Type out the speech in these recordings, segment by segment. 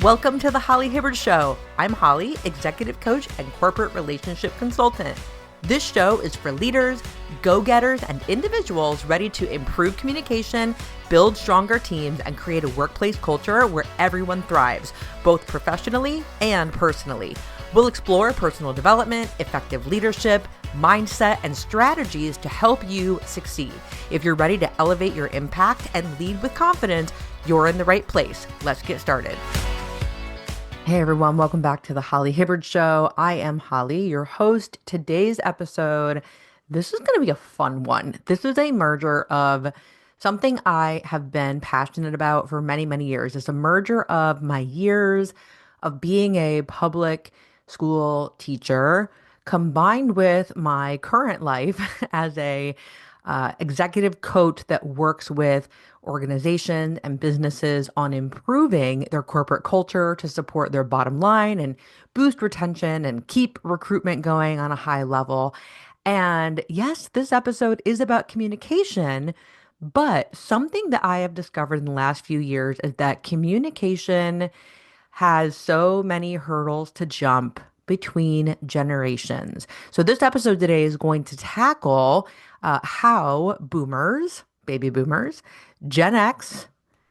Welcome to the Holly Hibbard Show. I'm Holly, executive coach and corporate relationship consultant. This show is for leaders, go-getters, and individuals ready to improve communication, build stronger teams, and create a workplace culture where everyone thrives, both professionally and personally. We'll explore personal development, effective leadership, mindset, and strategies to help you succeed. If you're ready to elevate your impact and lead with confidence, you're in the right place. Let's get started. Hey everyone, welcome back to the Holly Hibbard Show. I am Holly, your host. Today's episode, this is going to be a fun one. This is a merger of something I have been passionate about for many, many years. It's a merger of my years of being a public school teacher combined with my current life as a executive coach that works with organizations and businesses on improving their corporate culture to support their bottom line and boost retention and keep recruitment going on a high level. And yes, this episode is about communication, but something that I have discovered in the last few years is that communication has so many hurdles to jump between generations. So this episode today is going to tackle how boomers, baby boomers, Gen X,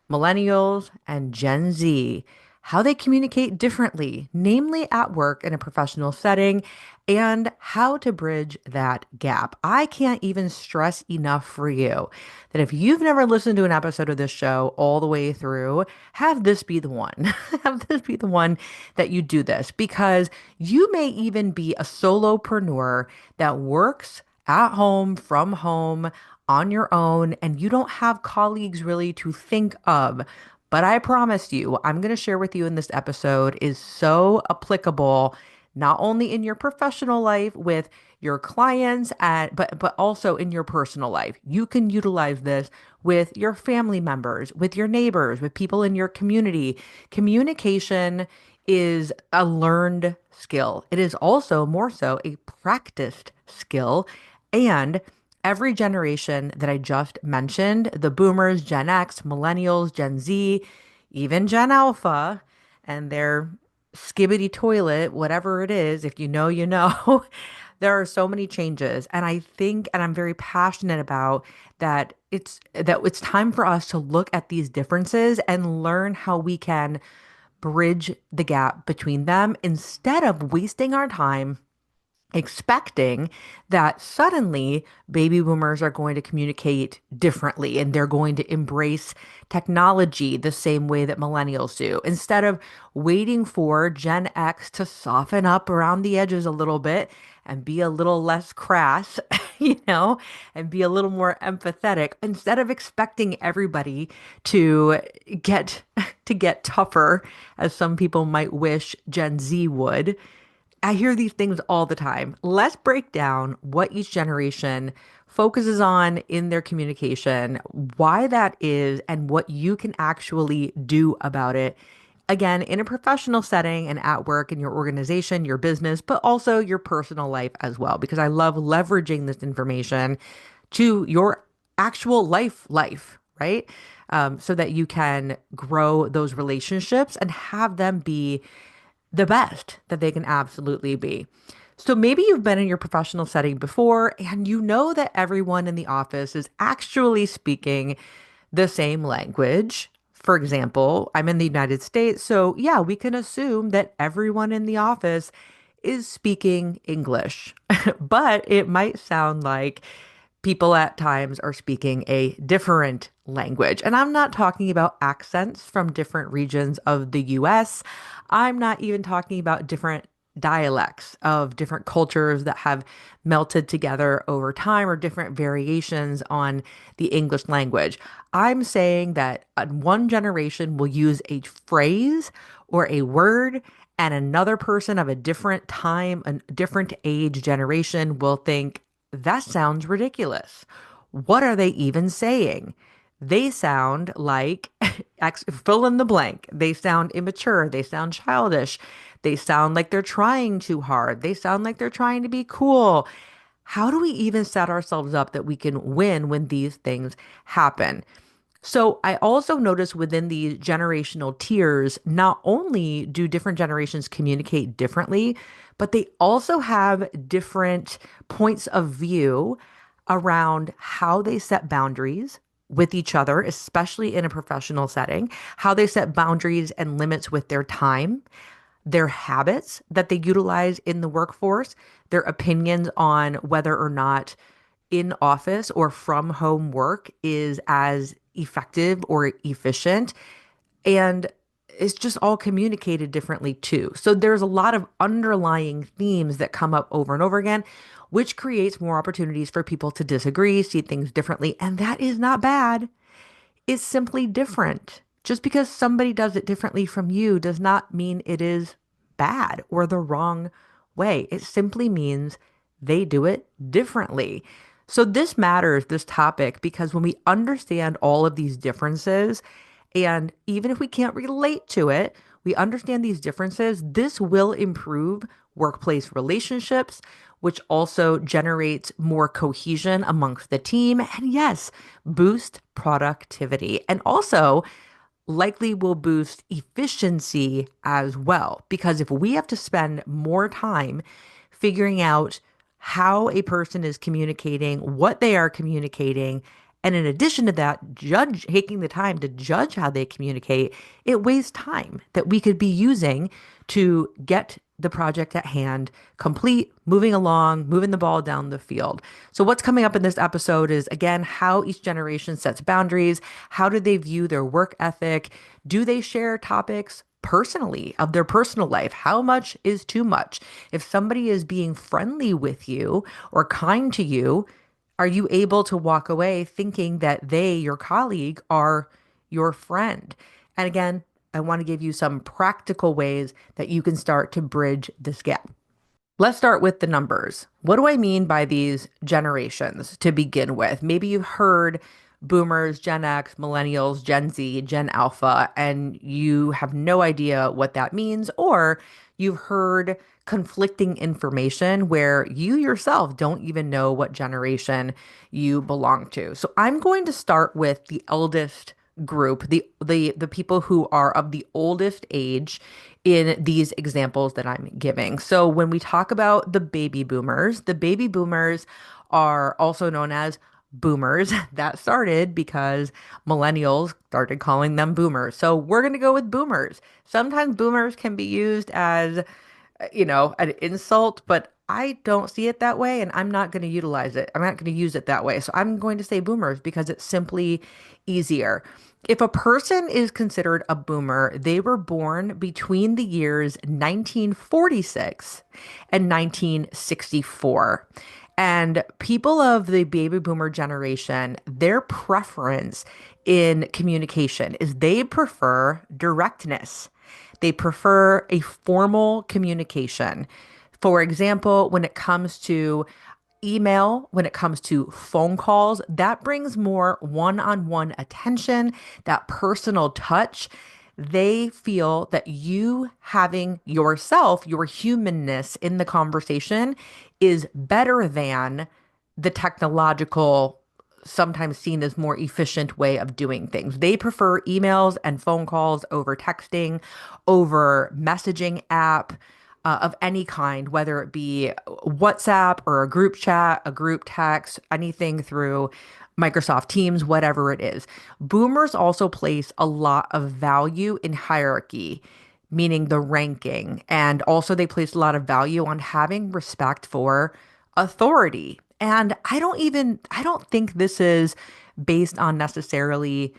millennials, and Gen Z, how they communicate differently, namely at work in a professional setting, and how to bridge that gap. I can't even stress enough for you that if you've never listened to an episode of this show all the way through, have this be the one. Have this be the one that you do this, because you may even be a solopreneur that works at home, from home, on your own, and you don't have colleagues really to think of. But I promise you, I'm going to share with you in this episode is so applicable, not only in your professional life with your clients, but also in your personal life. You can utilize this with your family members, with your neighbors, with people in your community. Communication is a learned skill. It is also more so a practiced skill. And every generation that I just mentioned, the boomers, Gen X, millennials, Gen Z, even Gen Alpha, and their skibbity toilet, whatever it is, if you know, you know, there are so many changes. And I think, and I'm very passionate about that it's time for us to look at these differences and learn how we can bridge the gap between them instead of wasting our time expecting that suddenly baby boomers are going to communicate differently and they're going to embrace technology the same way that millennials do, instead of waiting for Gen X to soften up around the edges a little bit and be a little less crass, and be a little more empathetic, instead of expecting everybody to get tougher, as some people might wish Gen Z would. I hear these things all the time. Let's break down what each generation focuses on in their communication, why that is, and what you can actually do about it. Again, in a professional setting and at work in your organization, your business, but also your personal life as well, because I love leveraging this information to your actual life, right? So that you can grow those relationships and have them be the best that they can absolutely be. So maybe you've been in your professional setting before and you know that everyone in the office is actually speaking the same language. For example, I'm in the United States, so yeah, we can assume that everyone in the office is speaking English, but it might sound like people at times are speaking a different language. And I'm not talking about accents from different regions of the US. I'm not even talking about different dialects of different cultures that have melted together over time or different variations on the English language. I'm saying that one generation will use a phrase or a word, and another person of a different time, a different age generation will think, that sounds ridiculous. What are they even saying? They sound like fill in the blank. They sound immature. They sound childish. They sound like they're trying too hard. They sound like they're trying to be cool. How do we even set ourselves up that we can win when these things happen? So I also notice within the generational tiers, not only do different generations communicate differently, but they also have different points of view around how they set boundaries with each other, especially in a professional setting, how they set boundaries and limits with their time, their habits that they utilize in the workforce, their opinions on whether or not in office or from home work is as effective or efficient. And it's just all communicated differently too. So there's a lot of underlying themes that come up over and over again, which creates more opportunities for people to disagree, see things differently. And that is not bad. It's simply different. Just because somebody does it differently from you does not mean it is bad or the wrong way. It simply means they do it differently. So this matters, this topic, because when we understand all of these differences, and even if we can't relate to it, we understand these differences, this will improve workplace relationships, which also generates more cohesion amongst the team. And yes, boost productivity. And also, likely will boost efficiency as well. Because if we have to spend more time figuring out how a person is communicating, what they are communicating, and in addition to that, judge taking the time to judge how they communicate, it wastes time that we could be using to get the project at hand complete, moving along, moving the ball down the field. So, what's coming up in this episode is again how each generation sets boundaries. How do they view their work ethic? Do they share topics personally of their personal life? How much is too much? If somebody is being friendly with you or kind to you, are you able to walk away thinking that they, your colleague, are your friend? And again, I want to give you some practical ways that you can start to bridge this gap. Let's start with the numbers. What do I mean by these generations to begin with? Maybe you've heard boomers, Gen X, millennials, Gen Z, Gen Alpha, and you have no idea what that means, or you've heard conflicting information where you yourself don't even know what generation you belong to. So I'm going to start with the eldest group, the people who are of the oldest age in these examples that I'm giving. So when we talk about the baby boomers are also known as boomers. That started because millennials started calling them boomers. So we're going to go with boomers. Sometimes boomers can be used as, an insult, but I don't see it that way and I'm not going to utilize it. I'm not going to use it that way. So I'm going to say boomers because it's simply easier. If a person is considered a boomer, they were born between the years 1946 and 1964. And people of the baby boomer generation, their preference in communication is they prefer directness. They prefer a formal communication. For example, when it comes to email, when it comes to phone calls, that brings more one on one attention, that personal touch. They feel that you having yourself, your humanness in the conversation is better than the technological, sometimes seen as more efficient way of doing things. They prefer emails and phone calls over texting, over messaging app of any kind, whether it be WhatsApp or a group chat, a group text, anything through Microsoft Teams, whatever it is. Boomers also place a lot of value in hierarchy, meaning the ranking. And also, they place a lot of value on having respect for authority. And I don't think this is based on necessarily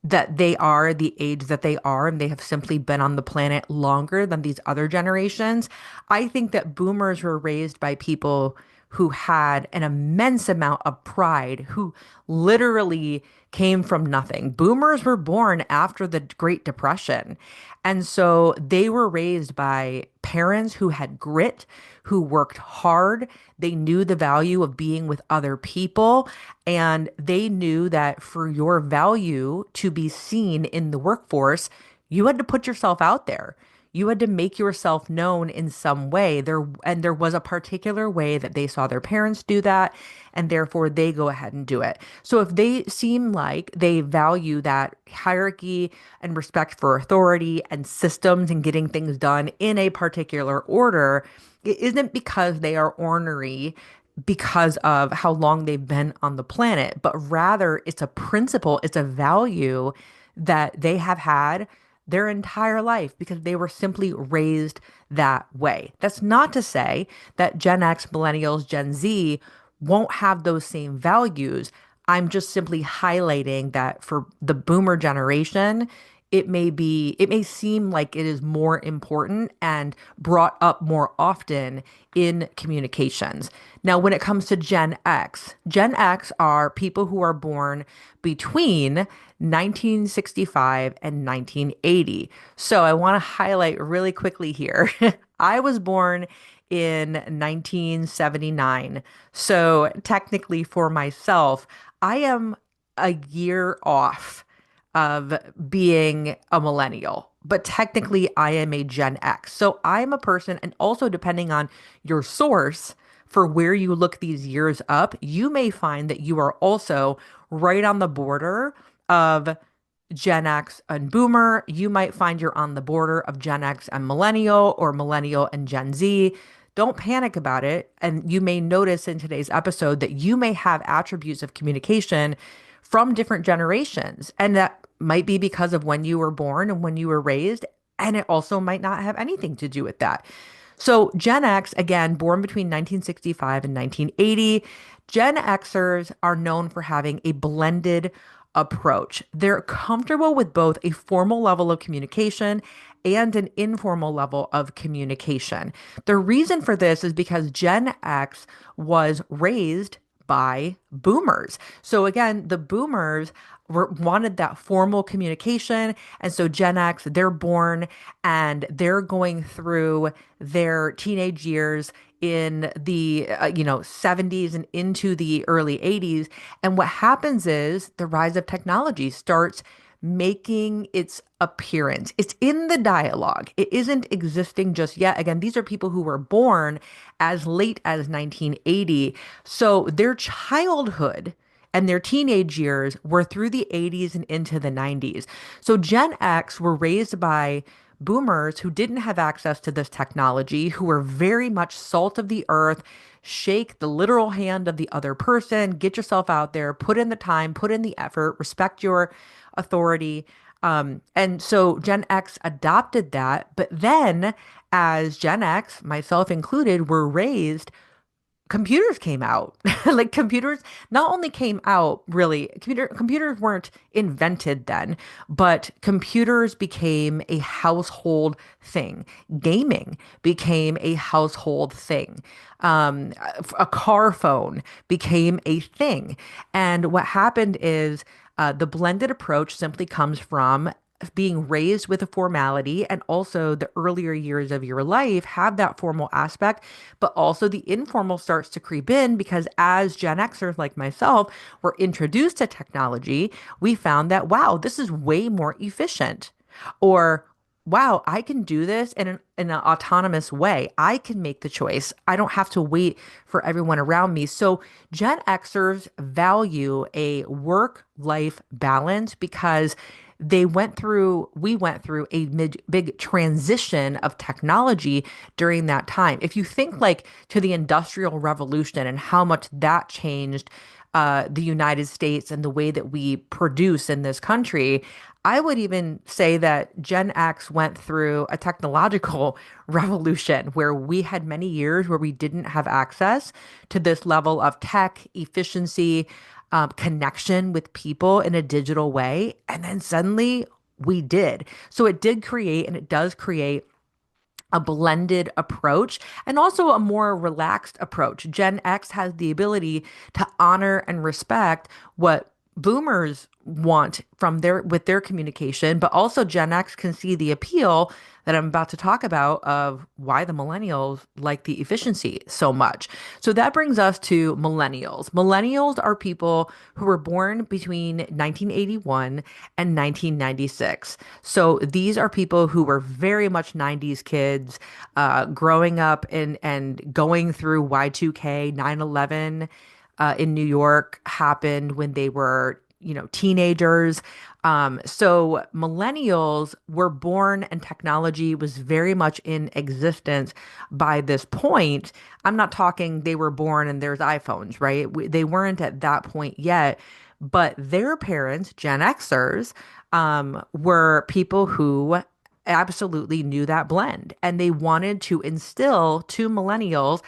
that they are the age that they are and they have simply been on the planet longer than these other generations. I think that boomers were raised by people who had an immense amount of pride, who literally came from nothing. Boomers were born after the Great Depression. And so they were raised by parents who had grit, who worked hard. They knew the value of being with other people. And they knew that for your value to be seen in the workforce, you had to put yourself out there. You had to make yourself known in some way. There was a particular way that they saw their parents do that, and therefore they go ahead and do it. So if they seem like they value that hierarchy and respect for authority and systems and getting things done in a particular order, it isn't because they are ornery because of how long they've been on the planet, but rather it's a principle, it's a value that they have had their entire life because they were simply raised that way. That's not to say that Gen X, millennials, Gen Z won't have those same values. I'm just simply highlighting that for the boomer generation, it may seem like it is more important and brought up more often in communications. Now, when it comes to Gen X are people who are born between 1965 and 1980. So I want to highlight really quickly here. I was born in 1979. So technically for myself, I am a year off of being a millennial, but technically I am a Gen X. So I'm a person, and also depending on your source for where you look these years up, you may find that you are also right on the border of Gen X and Boomer. You might find you're on the border of Gen X and Millennial or Millennial and Gen Z. Don't panic about it. And you may notice in today's episode that you may have attributes of communication from different generations. And that might be because of when you were born and when you were raised. And it also might not have anything to do with that. So, Gen X, again, born between 1965 and 1980, Gen Xers are known for having a blended approach. They're comfortable with both a formal level of communication and an informal level of communication. The reason for this is because Gen X was raised by boomers. So again, the boomers wanted that formal communication. And so Gen X, they're born and they're going through their teenage years in the 70s and into the early 80s. And what happens is the rise of technology starts making its appearance. It's in the dialogue. It isn't existing just yet. Again, these are people who were born as late as 1980. So their childhood and their teenage years were through the 80s and into the 90s. So Gen X were raised by boomers who didn't have access to this technology, who were very much salt of the earth, shake the literal hand of the other person, get yourself out there, put in the time, put in the effort, respect your authority. And so Gen X adopted that. But then, as Gen X, myself included, were raised, computers came out. Like computers not only came out, really, computers weren't invented then, but computers became a household thing. Gaming became a household thing. A car phone became a thing. And what happened is the blended approach simply comes from being raised with a formality, and also the earlier years of your life have that formal aspect, but also the informal starts to creep in because as Gen Xers like myself were introduced to technology, we found that, wow, this is way more efficient. Or, wow, I can do this in an autonomous way. I can make the choice. I don't have to wait for everyone around me. So Gen Xers value a work-life balance because we went through a big transition of technology during that time. If you think like to the Industrial Revolution and how much that changed the United States and the way that we produce in this country, I would even say that Gen X went through a technological revolution where we had many years where we didn't have access to this level of tech efficiency, connection with people in a digital way. And then suddenly we did. So it did create, and it does create, a blended approach and also a more relaxed approach. Gen X has the ability to honor and respect what boomers want from their communication, but also Gen X can see the appeal that I'm about to talk about of why the millennials like the efficiency so much. So that brings us to millennials. Millennials are people who were born between 1981 and 1996. So these are people who were very much 90s kids, growing up and going through Y2K, 9/11 in New York happened when they were, teenagers. So millennials were born and technology was very much in existence by this point. I'm not talking they were born and there's iPhones, right? They weren't at that point yet, but their parents, Gen Xers, were people who absolutely knew that blend and they wanted to instill to millennials,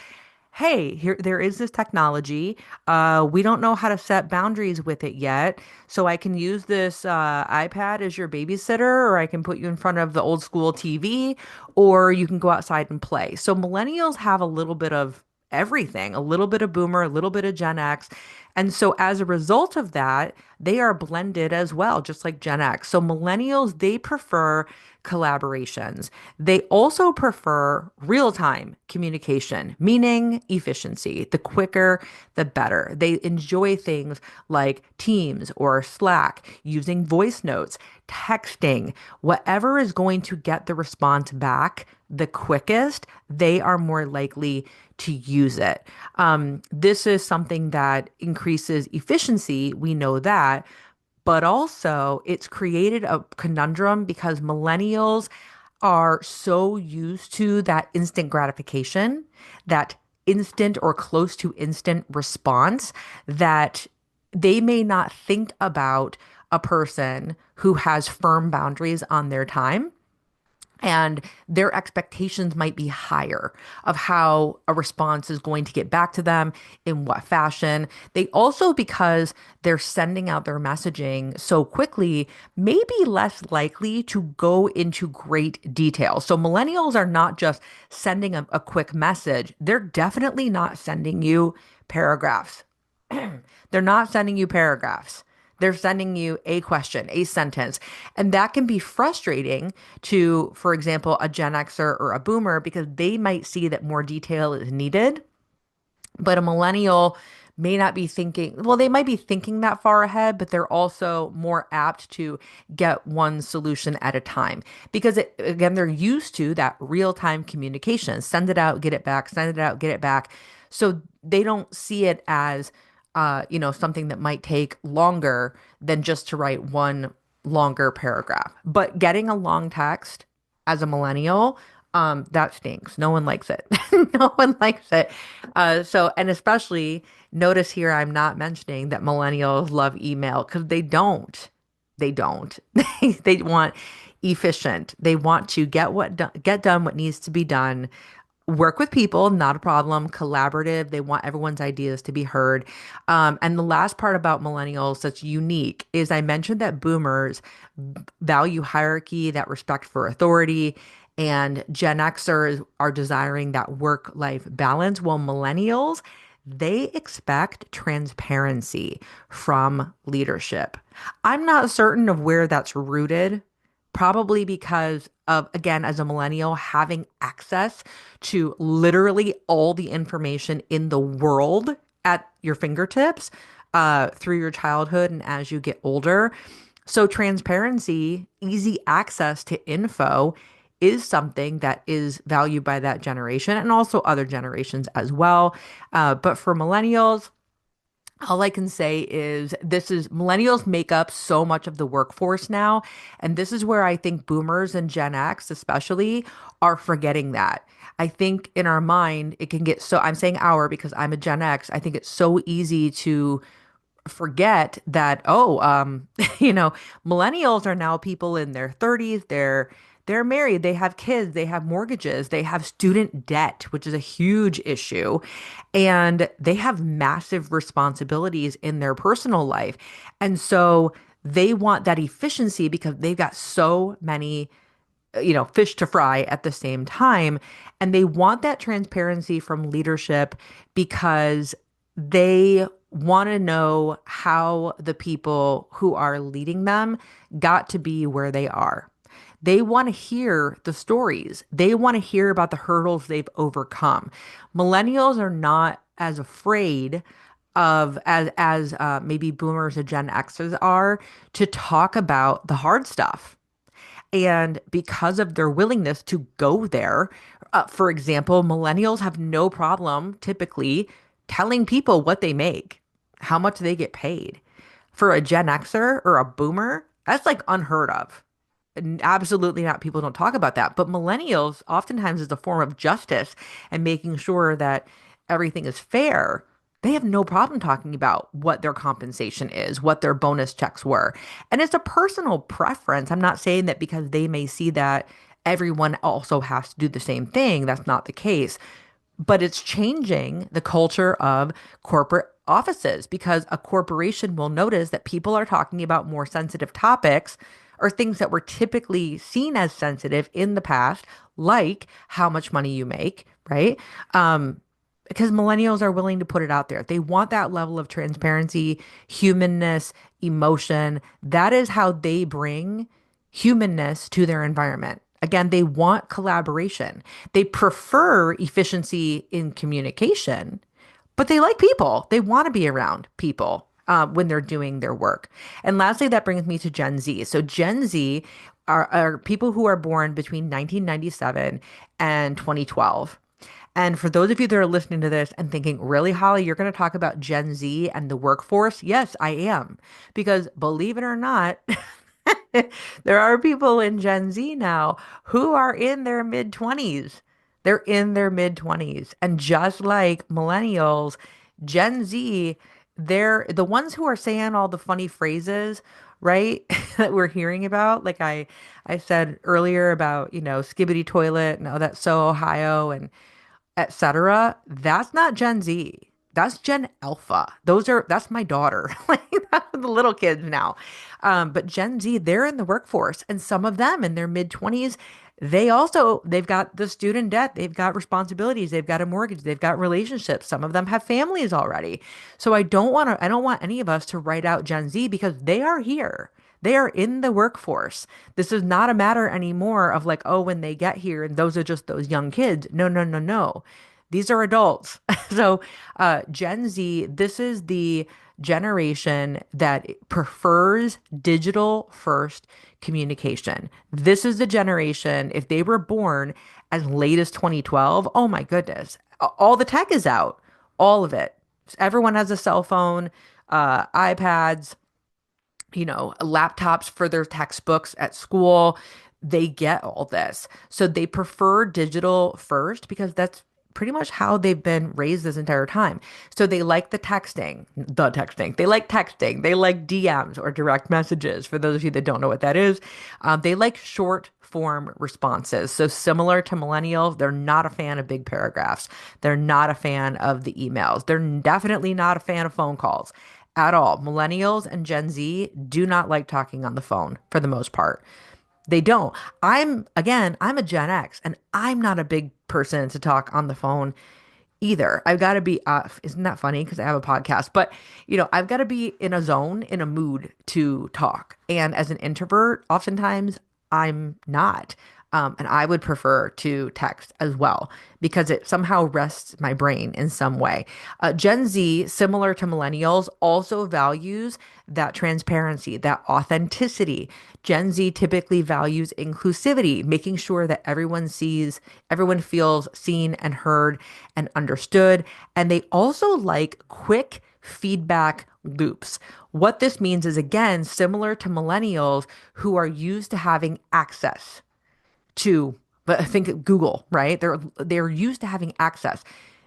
hey, here there is this technology. We don't know how to set boundaries with it yet. So I can use this iPad as your babysitter, or I can put you in front of the old school TV, or you can go outside and play. So millennials have a little bit of everything, a little bit of boomer, a little bit of Gen X. And so as a result of that, they are blended as well, just like Gen X. So millennials, they prefer collaborations. They also prefer real time communication, meaning efficiency. The quicker, the better. They enjoy things like Teams or Slack, using voice notes, texting, whatever is going to get the response back the quickest, they are more likely to use it. This is something that increases efficiency. We know that, but also it's created a conundrum because millennials are so used to that instant gratification, that instant or close to instant response, that they may not think about a person who has firm boundaries on their time, and their expectations might be higher of how a response is going to get back to them, in what fashion. They also, because they're sending out their messaging so quickly, may be less likely to go into great detail. So millennials are not just sending a quick message, they're definitely not sending you paragraphs. They're not sending you paragraphs. They're sending you a question, a sentence. And that can be frustrating to, for example, a Gen Xer or a boomer because they might see that more detail is needed. But a millennial may not be thinking, well, they might be thinking that far ahead, but they're also more apt to get one solution at a time because again, they're used to that real-time communication. Send it out, get it back, send it out, get it back. So they don't see it as something that might take longer than just to write one longer paragraph. But getting a long text as a millennial, that stinks. No one likes it. No one likes it. And especially notice here, I'm not mentioning that millennials love email because they don't. They don't. They want efficient. They want to get done what needs to be done. Work with people, not a problem. Collaborative. They want everyone's ideas to be heard. And the last part about millennials that's unique is I mentioned that boomers value hierarchy, that respect for authority, and Gen Xers are desiring that work-life balance. While millennials, they expect transparency from leadership. I'm not certain of where that's rooted, probably because of, again, as a millennial, having access to literally all the information in the world at your fingertips through your childhood and as you get older. So, transparency, easy access to info is something that is valued by that generation and also other generations as well. But for millennials, all I can say is this is millennials make up so much of the workforce now. And this is where I think boomers and Gen X, especially, are forgetting that. I think in our mind, it can get so, I'm saying our because I'm a Gen X. I think it's so easy to forget that, you know, millennials are now people in their 30s, they're married, they have kids, they have mortgages, they have student debt, which is a huge issue, and they have massive responsibilities in their personal life. And so they want that efficiency because they've got so many fish to fry at the same time. And they want that transparency from leadership because They want to know how the people who are leading them got to be where they are. They want to hear the stories. They want to hear about the hurdles they've overcome. Millennials are not as afraid of as maybe boomers or Gen Xers are to talk about the hard stuff. And because of their willingness to go there, for example, millennials have no problem typically telling people what they make, how much they get paid. For a Gen Xer or a boomer, that's like unheard of. Absolutely not. People don't talk about that. But millennials oftentimes is a form of justice and making sure that everything is fair. They have no problem talking about what their compensation is, what their bonus checks were. And it's a personal preference. I'm not saying that because they may see that everyone also has to do the same thing. That's not the case. But it's changing the culture of corporate offices because a corporation will notice that people are talking about more sensitive topics or things that were typically seen as sensitive in the past, like how much money you make, right? Because millennials are willing to put it out there. They want that level of transparency, humanness, emotion. That is how they bring humanness to their environment. Again, they want collaboration. They prefer efficiency in communication, but they like people. They want to be around people when they're doing their work. And lastly, that brings me to Gen Z. So Gen Z are people who are born between 1997 and 2012. And for those of you that are listening to this and thinking, really, Holly, you're going to talk about Gen Z and the workforce? Yes, I am. Because believe it or not, there are people in Gen Z now who are in their mid 20s. They're in their mid 20s. And just like millennials, Gen Z, they're the ones who are saying all the funny phrases, right? That we're hearing about. Like I said earlier about, skibbity toilet and oh, that's so Ohio and etc. That's not Gen Z. That's Gen Alpha. That's my daughter. Like that's the little kids now. But Gen Z, they're in the workforce, and some of them in their mid 20s, they've got the student debt, they've got responsibilities, they've got a mortgage, they've got relationships. Some of them have families already. So I don't want any of us to write out Gen Z because they are here. They are in the workforce. This is not a matter anymore of like, oh, when they get here and those are just those young kids. No, no, no, no. These are adults. So, Gen Z, this is the generation that prefers digital first communication. This is the generation, if they were born as late as 2012, oh my goodness, all the tech is out, all of it. Everyone has a cell phone, iPads, laptops for their textbooks at school. They get all this. So they prefer digital first because that's pretty much how they've been raised this entire time. So they like the texting. They like texting. They like DMs or direct messages. For those of you that don't know what that is, they like short form responses. So similar to millennials, they're not a fan of big paragraphs. They're not a fan of the emails. They're definitely not a fan of phone calls at all. Millennials and Gen Z do not like talking on the phone for the most part. They don't. I'm a Gen X and I'm not a big person to talk on the phone either. I've got to be, isn't that funny? Because I have a podcast, but I've got to be in a zone, in a mood to talk. And as an introvert, oftentimes I'm not. And I would prefer to text as well because it somehow rests my brain in some way. Gen Z, similar to millennials, also values that transparency, that authenticity. Gen Z typically values inclusivity, making sure that everyone feels seen and heard and understood. And they also like quick feedback loops. What this means is, again, similar to millennials who are used to having access to, but I think Google, right? They're used to having access.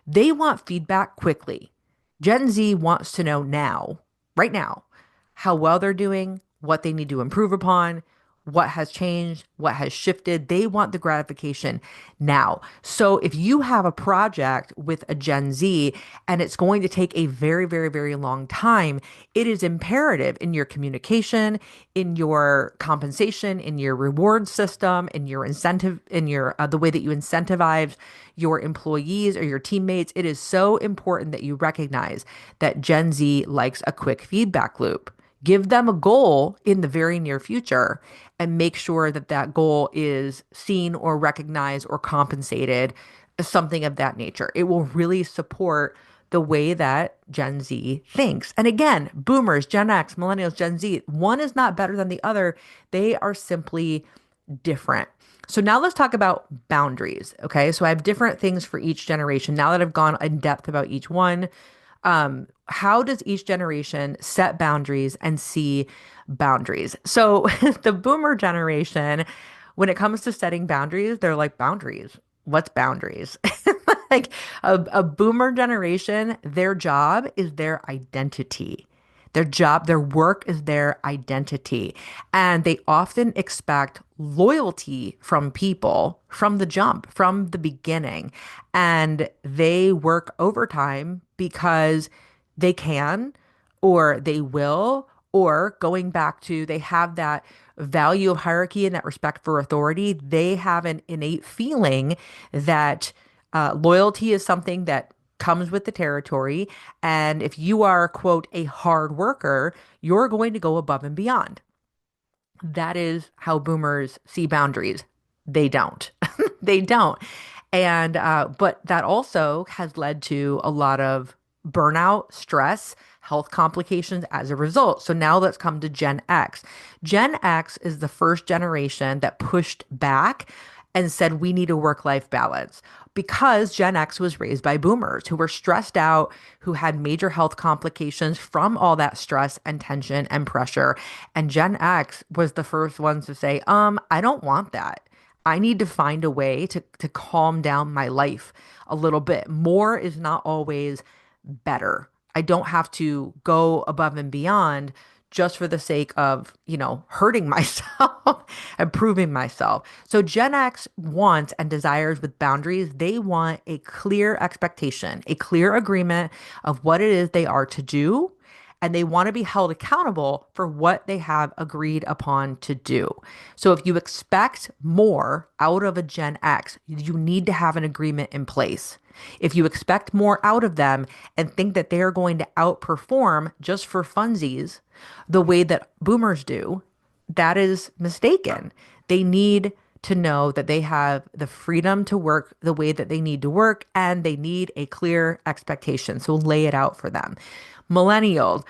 They want feedback quickly. Gen Z wants to know now, right now, how well they're doing, what they need to improve upon, what has changed, what has shifted. They want the gratification now. So if you have a project with a Gen Z and it's going to take a very, very, very long time, it is imperative in your communication, in your compensation, in your reward system, in your incentive, in your the way that you incentivize your employees or your teammates. It is so important that you recognize that Gen Z likes a quick feedback loop. Give them a goal in the very near future and make sure that that goal is seen or recognized or compensated, something of that nature. It will really support the way that Gen Z thinks. And again, boomers, Gen X, millennials, Gen Z, one is not better than the other. They are simply different. So now let's talk about boundaries. Okay. So I have different things for each generation. Now that I've gone in depth about each one, how does each generation set boundaries and see boundaries? So the boomer generation, when it comes to setting boundaries, they're like, boundaries. What's boundaries? Like a boomer generation, their job is their identity. Their job, their work is their identity. And they often expect loyalty from people from the jump, from the beginning. And they work overtime because they can, or they will, or going back to they have that value of hierarchy and that respect for authority. They have an innate feeling that loyalty is something that comes with the territory. And if you are, quote, a hard worker, you're going to go above and beyond. That is how boomers see boundaries. They don't. They don't. And, but that also has led to a lot of burnout, stress, health complications as a result. So now let's come to Gen X. Gen X is the first generation that pushed back and said, we need a work-life balance because Gen X was raised by boomers who were stressed out, who had major health complications from all that stress and tension and pressure. And Gen X was the first ones to say, I don't want that. I need to find a way to calm down my life a little bit. More is not always better. I don't have to go above and beyond just for the sake of, hurting myself and proving myself. So Gen X wants and desires with boundaries, they want a clear expectation, a clear agreement of what it is they are to do. And they want to be held accountable for what they have agreed upon to do. So if you expect more out of a Gen X, you need to have an agreement in place. If you expect more out of them and think that they are going to outperform just for funsies the way that boomers do, that is mistaken. They need to know that they have the freedom to work the way that they need to work, and they need a clear expectation. So lay it out for them. Millennials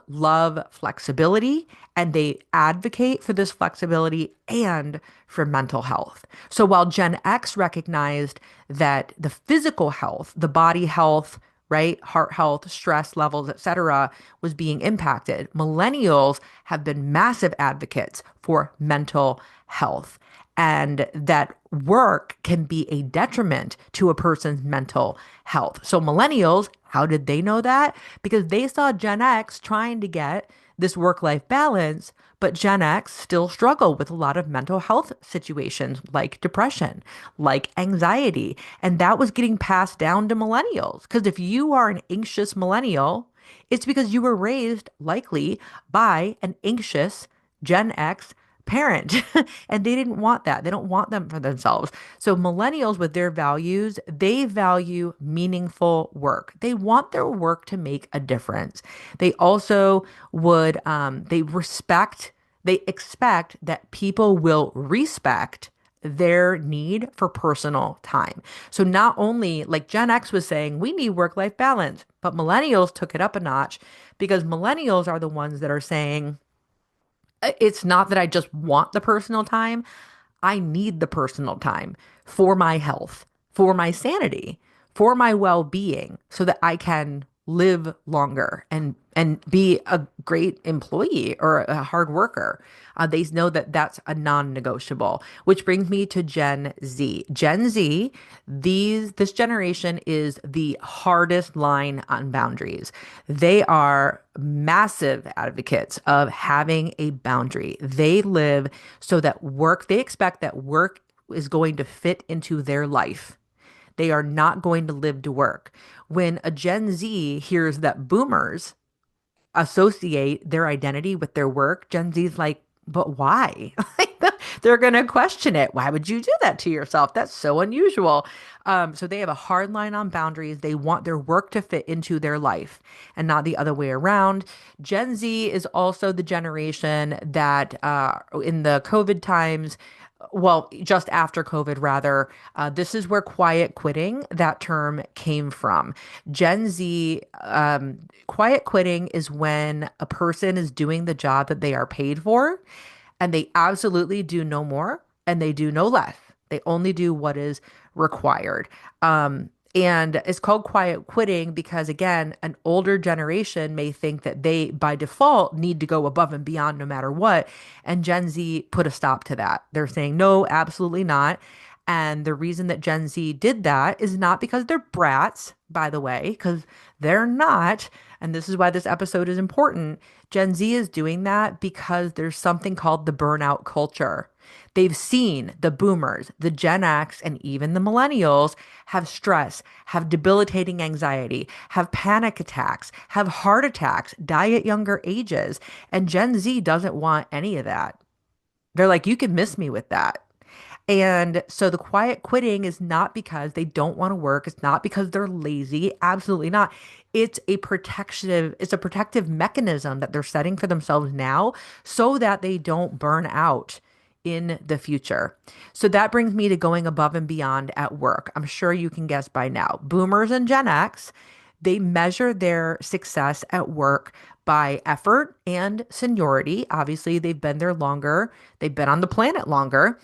love flexibility and they advocate for this flexibility and for mental health. So while Gen X recognized that the physical health, the body health, right, heart health, stress levels, etc., was being impacted, millennials have been massive advocates for mental health. And that work can be a detriment to a person's mental health. So millennials, how did they know that? Because they saw Gen X trying to get this work-life balance, but Gen X still struggle with a lot of mental health situations like depression, like anxiety. And that was getting passed down to millennials. Because if you are an anxious millennial, it's because you were raised likely by an anxious Gen X parent and they didn't want that. They don't want them for themselves. So millennials with their values, they value meaningful work. They want their work to make a difference. They also would, they expect that people will respect their need for personal time. So not only like Gen X was saying, we need work-life balance, but millennials took it up a notch because millennials are the ones that are saying, it's not that I just want the personal time. I need the personal time for my health, for my sanity, for my well-being, so that I can live longer and be a great employee or a hard worker. They know that that's a non-negotiable, which brings me to Gen Z. Gen Z, this generation is the hardest line on boundaries. They are massive advocates of having a boundary. They live so that they expect that work is going to fit into their life. They are not going to live to work. When a Gen Z hears that boomers associate their identity with their work, Gen Z's like, but why? They're going to question it. Why would you do that to yourself? That's so unusual. So they have a hard line on boundaries. They want their work to fit into their life and not the other way around. Gen Z is also the generation that in the COVID times, well, just after COVID, rather, this is where quiet quitting, that term came from. Gen Z, quiet quitting is when a person is doing the job that they are paid for and they absolutely do no more and they do no less. They only do what is required. And it's called quiet quitting because, again, an older generation may think that they, by default, need to go above and beyond no matter what. And Gen Z put a stop to that. They're saying, no, absolutely not. And the reason that Gen Z did that is not because they're brats, by the way, because they're not. And this is why this episode is important. Gen Z is doing that because there's something called the burnout culture. They've seen the boomers, the Gen X, and even the millennials have stress, have debilitating anxiety, have panic attacks, have heart attacks, die at younger ages. And Gen Z doesn't want any of that. They're like, you can miss me with that. And so the quiet quitting is not because they don't want to work. It's not because they're lazy. Absolutely not. It's a protective mechanism that they're setting for themselves now so that they don't burn out in the future. So that brings me to going above and beyond at work. I'm sure you can guess by now. Boomers and Gen X, they measure their success at work by effort and seniority. Obviously, they've been there longer, they've been on the planet longer.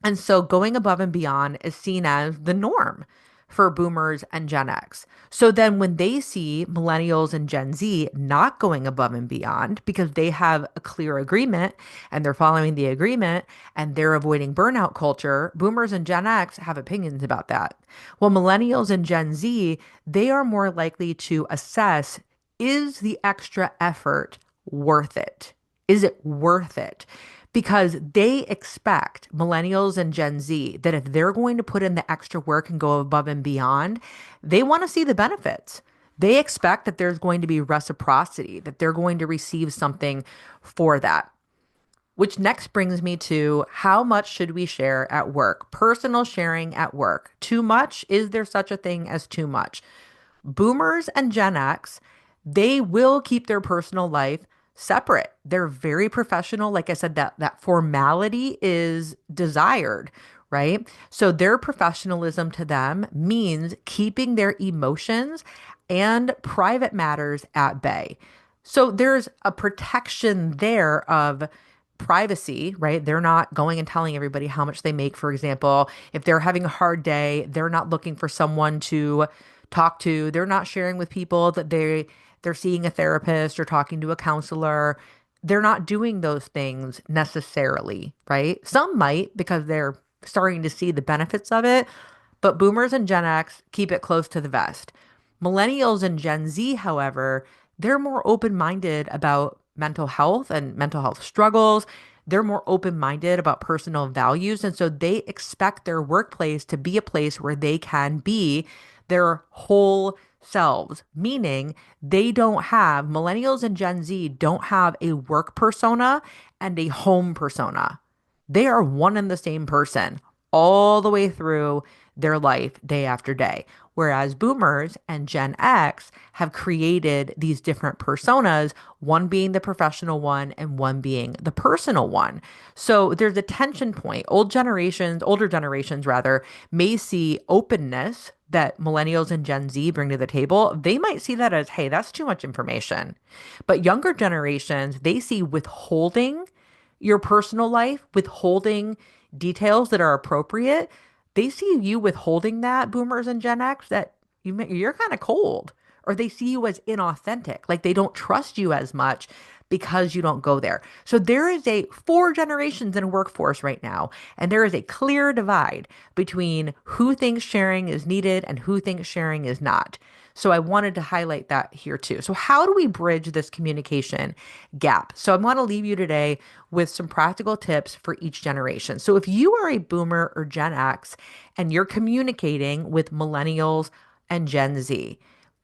And so going above and beyond is seen as the norm for boomers and Gen X. So then when they see millennials and Gen Z not going above and beyond because they have a clear agreement and they're following the agreement and they're avoiding burnout culture, boomers and Gen X have opinions about that. Well, millennials and Gen Z, they are more likely to assess, is the extra effort worth it? Is it worth it? Because they expect millennials and Gen Z that if they're going to put in the extra work and go above and beyond, they want to see the benefits. They expect that there's going to be reciprocity, that they're going to receive something for that. Which next brings me to how much should we share at work? Personal sharing at work. Too much? Is there such a thing as too much? Boomers and Gen X, they will keep their personal life separate. They're very professional. Like I said, that formality is desired, right? So their professionalism to them means keeping their emotions and private matters at bay. So there's a protection there of privacy, right? They're not going and telling everybody how much they make, for example. If they're having a hard day, they're not looking for someone to talk to. They're not sharing with people that they're seeing a therapist or talking to a counselor. They're not doing those things necessarily, right? Some might because they're starting to see the benefits of it, but boomers and Gen X keep it close to the vest. Millennials and Gen Z, however, they're more open-minded about mental health and mental health struggles. They're more open-minded about personal values. And so they expect their workplace to be a place where they can be their whole selves, meaning millennials and Gen Z don't have a work persona and a home persona. They are one and the same person all the way through their life, day after day. Whereas boomers and Gen X have created these different personas, one being the professional one and one being the personal one. So there's a tension point. Older generations rather, may see openness that millennials and Gen Z bring to the table. They might see that as, hey, that's too much information. But younger generations, they see withholding your personal life, withholding details that are appropriate. They see you withholding that, boomers and Gen X, that you're kind of cold, or they see you as inauthentic, like they don't trust you as much because you don't go there. So there is a four generations in a workforce right now, and there is a clear divide between who thinks sharing is needed and who thinks sharing is not. So I wanted to highlight that here too. So how do we bridge this communication gap? So I want to leave you today with some practical tips for each generation. So if you are a boomer or Gen X and you're communicating with millennials and Gen Z,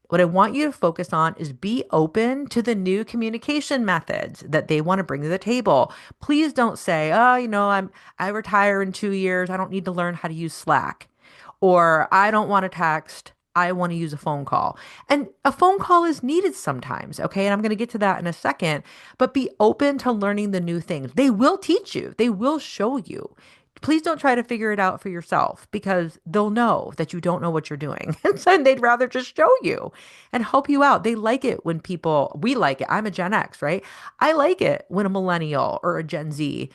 what I want you to focus on is be open to the new communication methods that they want to bring to the table. Please don't say, "Oh, I retire in 2 years. I don't need to learn how to use Slack." Or "I don't want to text. I want to use a phone call." And a phone call is needed sometimes, okay? And I'm going to get to that in a second, but be open to learning the new things. They will teach you. They will show you. Please don't try to figure it out for yourself because they'll know that you don't know what you're doing. And so they'd rather just show you and help you out. They like it when we like it. I'm a Gen X, right? I like it when a millennial or a Gen Z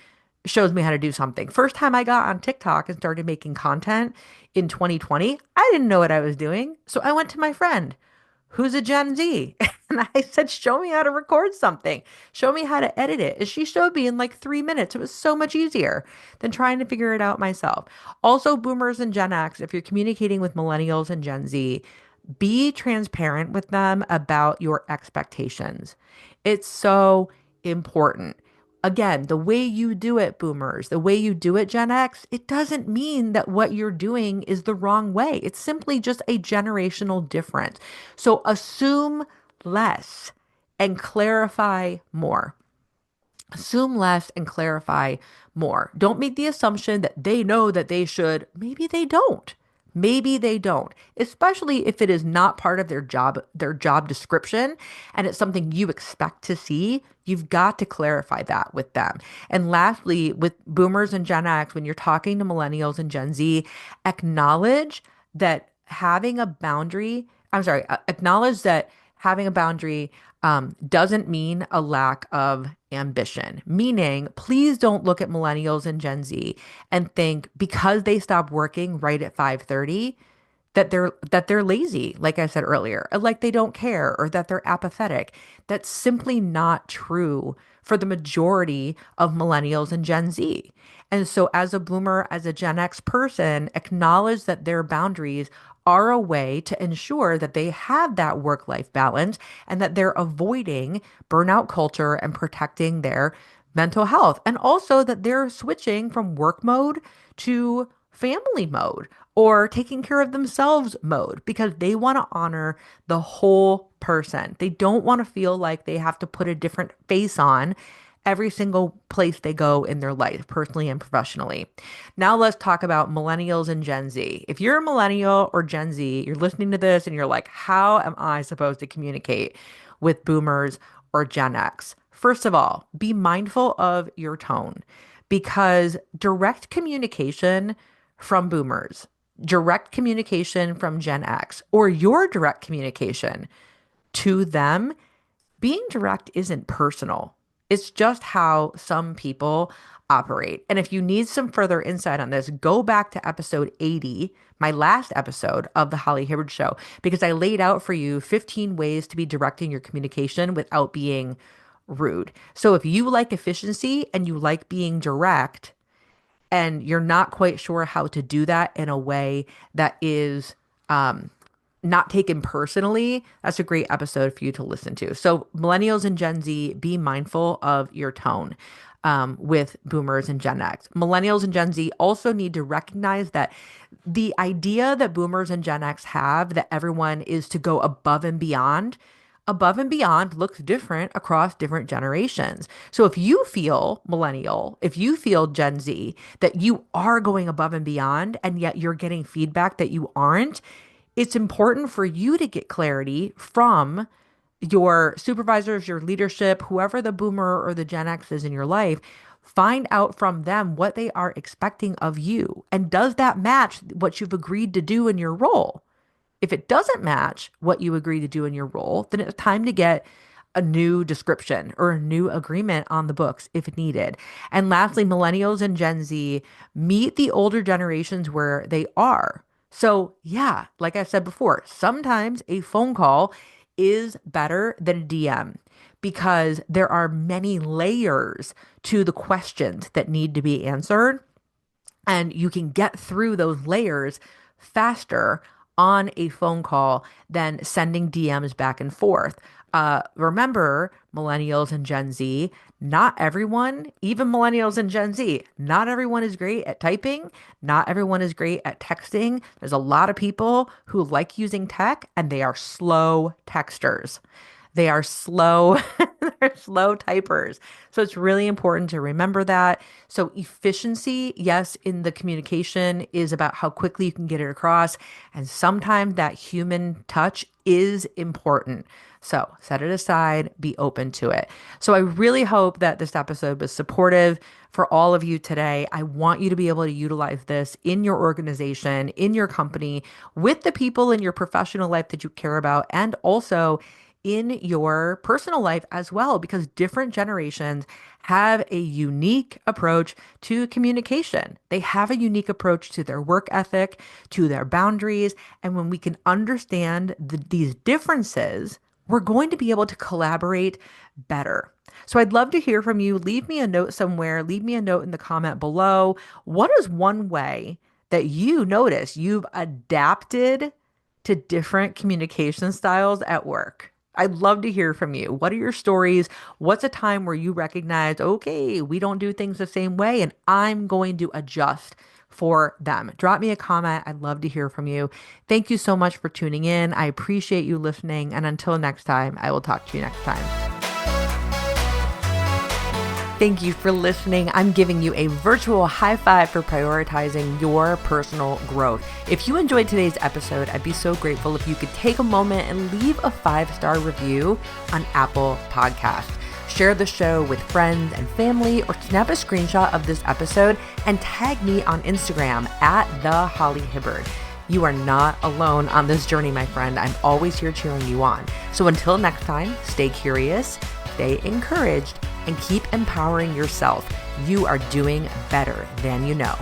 shows me how to do something. First time I got on TikTok and started making content in 2020, I didn't know what I was doing. So I went to my friend who's a Gen Z. And I said, "Show me how to record something. Show me how to edit it." And she showed me in like 3 minutes. It was so much easier than trying to figure it out myself. Also, boomers and Gen X, if you're communicating with millennials and Gen Z, be transparent with them about your expectations. It's so important. Again, the way you do it, boomers, the way you do it, Gen X, it doesn't mean that what you're doing is the wrong way. It's simply just a generational difference. So assume less and clarify more. Assume less and clarify more. Don't make the assumption that they know that they should. Maybe they don't. Maybe they don't, especially if it is not part of their job description and it's something you expect to see. You've got to clarify that with them. And lastly, with boomers and Gen X, when you're talking to millennials and Gen Z, acknowledge that having a boundary, acknowledge that having a boundary doesn't mean a lack of ambition. Meaning, please don't look at millennials and Gen Z and think because they stop working right at 5:30 that they're lazy, like I said earlier, or like they don't care or that they're apathetic. That's simply not true for the majority of millennials and Gen Z. And so as a boomer, as a Gen X person, acknowledge that their boundaries are a way to ensure that they have that work-life balance and that they're avoiding burnout culture and protecting their mental health. And also that they're switching from work mode to family mode or taking care of themselves mode because they want to honor the whole person. They don't want to feel like they have to put a different face on every single place they go in their life, personally and professionally. Now let's talk about millennials and Gen Z. If you're a millennial or Gen Z, you're listening to this and you're like, how am I supposed to communicate with boomers or Gen X? First of all, be mindful of your tone because direct communication from boomers, direct communication from Gen X, or your direct communication to them, being direct isn't personal. It's just how some people operate. And if you need some further insight on this, go back to episode 80, my last episode of the Holly Hibbard Show, because I laid out for you 15 ways to be directing your communication without being rude. So if you like efficiency and you like being direct, and you're not quite sure how to do that in a way that is not taken personally, that's a great episode for you to listen to. So, millennials and Gen Z, be mindful of your tone with boomers and Gen X. Millennials and Gen Z also need to recognize that the idea that boomers and Gen X have that everyone is to go above and beyond looks different across different generations. So if you feel millennial, if you feel Gen Z, that you are going above and beyond, and yet you're getting feedback that you aren't, it's important for you to get clarity from your supervisors, your leadership, whoever the boomer or the Gen X is in your life. Find out from them what they are expecting of you. And does that match what you've agreed to do in your role? If it doesn't match what you agree to do in your role, then it's time to get a new description or a new agreement on the books if needed. And lastly, millennials and Gen Z, meet the older generations where they are. So yeah, like I said before, sometimes a phone call is better than a DM because there are many layers to the questions that need to be answered. And you can get through those layers faster on a phone call than sending DMs back and forth. Remember, millennials and Gen Z, not everyone, even millennials and Gen Z, not everyone is great at typing. Not everyone is great at texting. There's a lot of people who like using tech and they are slow texters. They are slow, they're slow typers. So it's really important to remember that. So efficiency, yes, in the communication is about how quickly you can get it across. And sometimes that human touch is important. So set it aside, be open to it. So I really hope that this episode was supportive for all of you today. I want you to be able to utilize this in your organization, in your company, with the people in your professional life that you care about, and also in your personal life as well, because different generations have a unique approach to communication. They have a unique approach to their work ethic, to their boundaries. And when we can understand these differences, we're going to be able to collaborate better. So I'd love to hear from you. Leave me a note somewhere. Leave me a note in the comment below. What is one way that you notice you've adapted to different communication styles at work? I'd love to hear from you. What are your stories? What's a time where you recognize, okay, we don't do things the same way, and I'm going to adjust for them? Drop me a comment. I'd love to hear from you. Thank you so much for tuning in. I appreciate you listening. And until next time, I will talk to you next time. Thank you for listening. I'm giving you a virtual high five for prioritizing your personal growth. If you enjoyed today's episode, I'd be so grateful if you could take a moment and leave a 5-star review on Apple Podcasts. Share the show with friends and family, or snap a screenshot of this episode and tag me on Instagram at @HollyHibbard. You are not alone on this journey, my friend. I'm always here cheering you on. So until next time, stay curious, stay encouraged, and keep empowering yourself. You are doing better than you know.